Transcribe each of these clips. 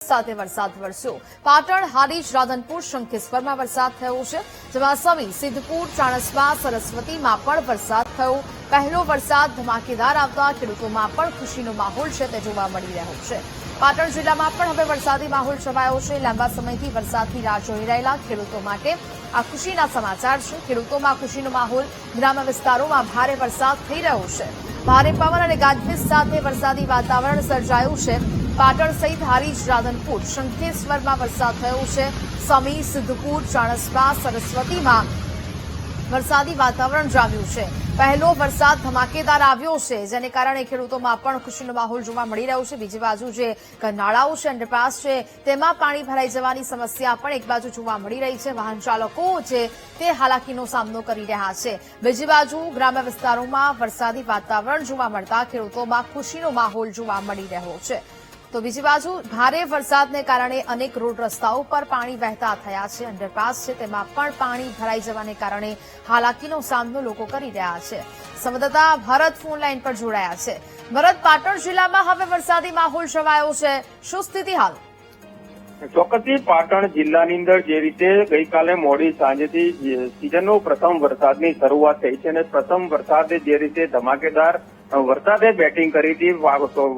સાથે વરસાદ વરસ્યો। પાટણ, હારીજ, રાધનપુર, શંખેશ્વરમાં વરસાદ થયો છે, જેમાં સમી, સિદ્ધપુર, ચાણસ્મા, સરસ્વતીમાં પણ વરસાદ થયો। પહેલો વરસાદ ધમાકેદાર આવતા ખેડૂતોમાં પણ ખુશીનો માહોલ છે તે જોવા મળી રહ્યો છે। પાટણ જિલ્લામાં પણ હવે વરસાદી માહોલ છવાયો છે। લાંબા સમયથી વરસાદની રાહ જોઈ રહેલા ખેડૂતો માટે આ ખુશીના સમાચાર છે। ખેડૂતોમાં ખુશીનો માહોલ, ગ્રામ્ય વિસ્તારોમાં ભારે વરસાદ થઈ રહ્યો છે। ભારે પવન અને ગાજવીજ સાથે વરસાદી વાતાવરણ સર્જાયું છે। પાટણ સહિત હારીજ, રાધનપુર, શંખેશ્વરમાં વરસાદ થયો છે। સમી, સિદ્ધપુર, ચાણસ્મા, સરસ્વતીમાં વરસાદી વાતાવરણ જામ્યું છે। પહેલો વરસાદ ધમાકેદાર આવ્યો છે, જેને કારણે ખેડૂતોમાં પણ ખુશીનો માહોલ જોવા મળી રહ્યો છે। બીજી બાજુ જે નાળાઓ છે, અંડરપાસ છે, તેમાં પાણી ભરાઈ જવાની સમસ્યા પણ એક બાજુ જોવા મળી રહી છે। વાહન ચાલકો છે તે હાલાકીનો સામનો કરી રહ્યા છે। બીજી બાજુ ગ્રામ્ય વિસ્તારોમાં વરસાદી વાતાવરણ જોવા મળતા ખેડૂતોમાં ખુશીનો માહોલ જોવા મળી રહ્યો છે। તો બીજી બાજુ ભારે વરસાદને કારણે અનેક રોડ રસ્તાઓ પર પાણી વહેતા થયા છે। અંડરપાસ છે તેમાં પણ પાણી ભરાઈ જવાને કારણે હાલાકીનો સામનો લોકો કરી રહ્યા છે। સંવાદદાતા ભરત ફોન લાઈન પર જોડાયા છે। ભરત, પાટણ જિલ્લામાં હવે વરસાદી માહોલ છવાયો છે, શું સ્થિતિ હાલ? ચોક્કસથી પાટણ જિલ્લાની અંદર જે રીતે ગઈકાલે મોડી સાંજેથી સિઝનનો પ્રથમ વરસાદની શરૂઆત થઈ છે અને પ્રથમ વરસાદે જે રીતે ધમાકેદાર વરસાદે બેટિંગ કરી હતી,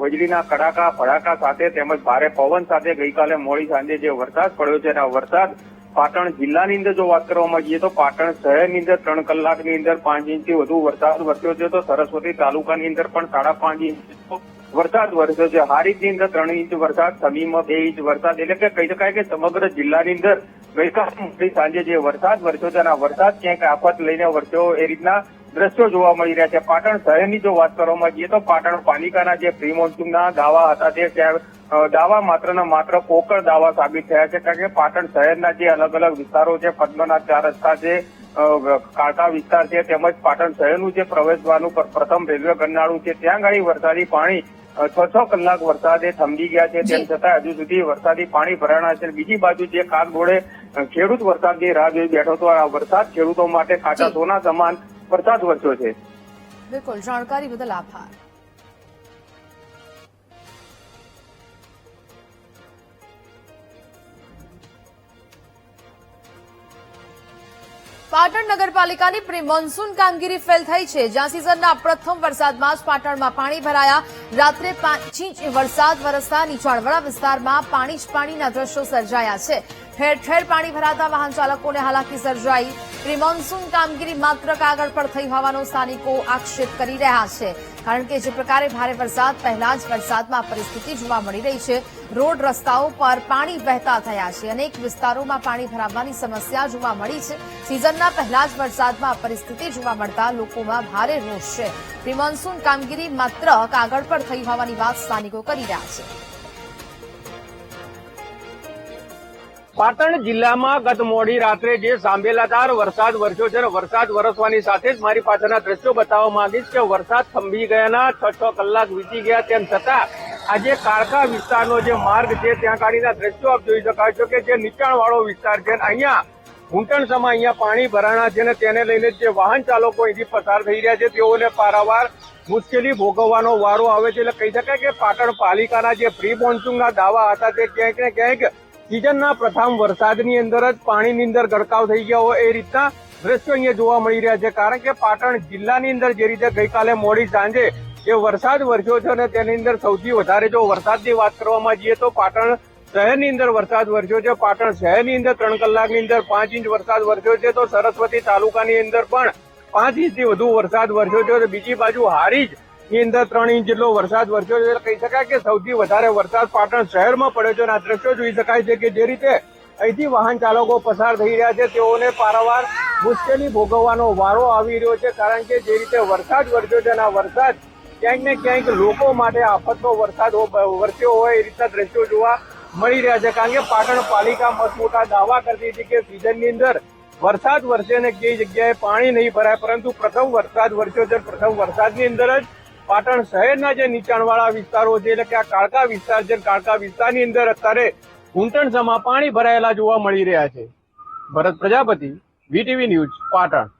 વીજળીના કડાકા ભડાકા સાથે તેમજ ભારે પવન સાથે ગઈકાલે મોડી સાંજે જે વરસાદ પડ્યો છે અને વરસાદ પાટણ જિલ્લાની અંદર જો વાત કરવામાં જઈએ તો પાટણ શહેરની અંદર 3 કલાકની અંદર 5 ઇંચથી વધુ વરસાદ વરસ્યો છે, તો સરસ્વતી તાલુકાની અંદર પણ 5.5 ઇંચ વરસાદ વરસ્યો છે। હારીજની અંદર 3 ઇંચ વરસાદ, સમીમાં 2 ઇંચ વરસાદ, એટલે કે કહી શકાય કે સમગ્ર જિલ્લાની અંદર ગઈકાલે મોડી સાંજે જે વરસાદ વરસ્યો છે અને આ વરસાદ ક્યાંક આફત લઈને વરસ્યો એ રીતના દ્રશ્યો જોવા મળી રહ્યા છે। પાટણ શહેરની જો વાત કરવામાં જઈએ તો પાટણ પાલિકાના જે પ્રી મોન્સૂનના દાવા હતા તે દાવા માત્ર ને માત્ર પોકળ દાવા સાબિત થયા છે, કારણ કે પાટણ શહેરના જે અલગ અલગ વિસ્તારો છે, પદ્મનાથ 4 રસ્તા છે, કાળકા વિસ્તાર છે, તેમજ પાટણ શહેરનું જે પ્રવેશદ્વારનું પ્રથમ રેલવે ગરનાળું છે, ત્યાં ગાડી વરસાદી પાણી 6 કલાક વરસાદે થંભી ગયા છે, તેમ છતાં હજુ સુધી વરસાદી પાણી ભરાણા છે। બીજી બાજુ જે કાગડોળે ખેડૂત વરસાદની રાહ જોઈ બેઠો હતો, આ વરસાદ ખેડૂતો માટે કાચા સોના સમાન વરસાદ વરસ્યો છે। બિલકુલ, જાણકારી બદલ આભાર। પાટણ નગરપાલિકાની પ્રી મોન્સૂન કામગીરી ફેલ થઈ છે, જ્યાં સિઝનના પ્રથમ વરસાદમાં જ પાટણમાં પાણી ભરાયા। રાત્રે 5 ઇંચ વરસાદ વરસતા નીચાણવાળા વિસ્તારમાં પાણી જ પાણીના દ્રશ્યો સર્જાયા છે। ઠેર ઠેર પાણી ભરાતા વાહન ચાલકોને હાલાકી સર્જાઈ। પ્રી મોન્સૂન કામગીરી માત્ર કાગળ પર થઈ હોવાનો સ્થાનિકો આક્ષેપ કરી રહ્યા છે, કારણ કે જે પ્રકારે ભારે વરસાદ પહેલા જ વરસાદમાં પરિસ્થિતિ જોવા મળી રહી છે। રોડ રસ્તાઓ પર પાણી વહેતા થયા છે, અનેક વિસ્તારોમાં પાણી ભરાવાની સમસ્યા જોવા મળી છે। સિઝનના પહેલા જ વરસાદમાં પરિસ્થિતિ જોવા મળતા લોકોમાં ભારે રોષ છે। પ્રી મોન્સૂન કામગીરી માત્ર કાગળ પર થઈ હોવાની વાત સ્થાનિકો કરી રહ્યા છે। પાટણ જિલ્લામાં ગત મોડી રાત્રે જે સાંભેલાધાર વરસાદ વરસ્યો છે, વરસાદ વરસવાની સાથે જ મારી પાછળના દ્રશ્યો બતાવવા માંગીશ કે વરસાદ થંભી ગયાના 6 કલાક વીતી ગયા, તેમ છતાં આજે કાળકા વિસ્તારનો જે માર્ગ છે ત્યાં ગાડીના દ્રશ્યો આપ જોઈ શકાય છો કે જે નીચાણવાળો વિસ્તાર છે, અહીંયા ઘૂંટણસમાં અહીંયા પાણી ભરાણા છે અને તેને લઈને જે વાહન ચાલકો અહીંથી પસાર થઈ રહ્યા છે તેઓને પારાવાર મુશ્કેલી ભોગવવાનો વારો આવે છે। એટલે કહી શકાય કે પાટણ પાલિકાના જે પ્રી મોન્સૂનના દાવા હતા તે ક્યાંક ને ક્યાંક સિઝનના પ્રથમ વરસાદની અંદર જ પાણીની અંદર ગરકાવ થઈ ગયા હોય એ રીતના દ્રશ્યો અહીંયા જોવા મળી રહ્યા છે, કારણ કે પાટણ જિલ્લાની અંદર જે રીતે ગઈકાલે મોડી સાંજે જે વરસાદ વરસ્યો છે અને તેની અંદર સૌથી વધારે જો વરસાદની વાત કરવામાં જઈએ તો પાટણ શહેરની અંદર વરસાદ વરસ્યો છે। પાટણ શહેરની અંદર 3 કલાકની અંદર 5 ઇંચ વરસાદ વરસ્યો છે, તો સરસ્વતી તાલુકાની અંદર પણ 5 ઇંચથી વધુ વરસાદ વરસ્યો છે। બીજી બાજુ હારીજ ની અંદર 3 ઇંચ જેટલો વરસાદ વરસ્યો છે। કહી શકાય કે સૌથી વધારે વરસાદ પાટણ શહેરમાં પડ્યો છે અને આ દ્રશ્યો જોઈ શકાય છે કે જે રીતે અહીંથી વાહન ચાલકો પસાર થઈ રહ્યા છે તેઓને પારાવાર મુશ્કેલી ભોગવવાનો વારો આવી રહ્યો છે, કારણ કે જે રીતે વરસાદ વરસ્યો છે અને આ વરસાદ ક્યાંક ને ક્યાંક લોકો માટે આફતનો વરસાદ વરસ્યો હોય એ રીતના દ્રશ્યો જોવા મળી રહ્યા છે। કારણ કે પાટણ પાલિકા મસમોટા દાવા કરતી હતી કે સિઝનની અંદર વરસાદ વરસે ને કઈ જગ્યાએ પાણી નહીં ભરાય, પરંતુ પ્રથમ વરસાદ વરસ્યો છે। પ્રથમ વરસાદની અંદર જ પાટણ શહેરના જે નીચાણવાળા વિસ્તારો છે, એટલે કે આ કાળકા વિસ્તાર છે, કાળકા વિસ્તારની અંદર અત્યારે ઘૂંટણસમાં પાણી ભરાયેલા જોવા મળી રહ્યા છે। ભરત પ્રજાપતિ, VTV ન્યૂઝ, પાટણ।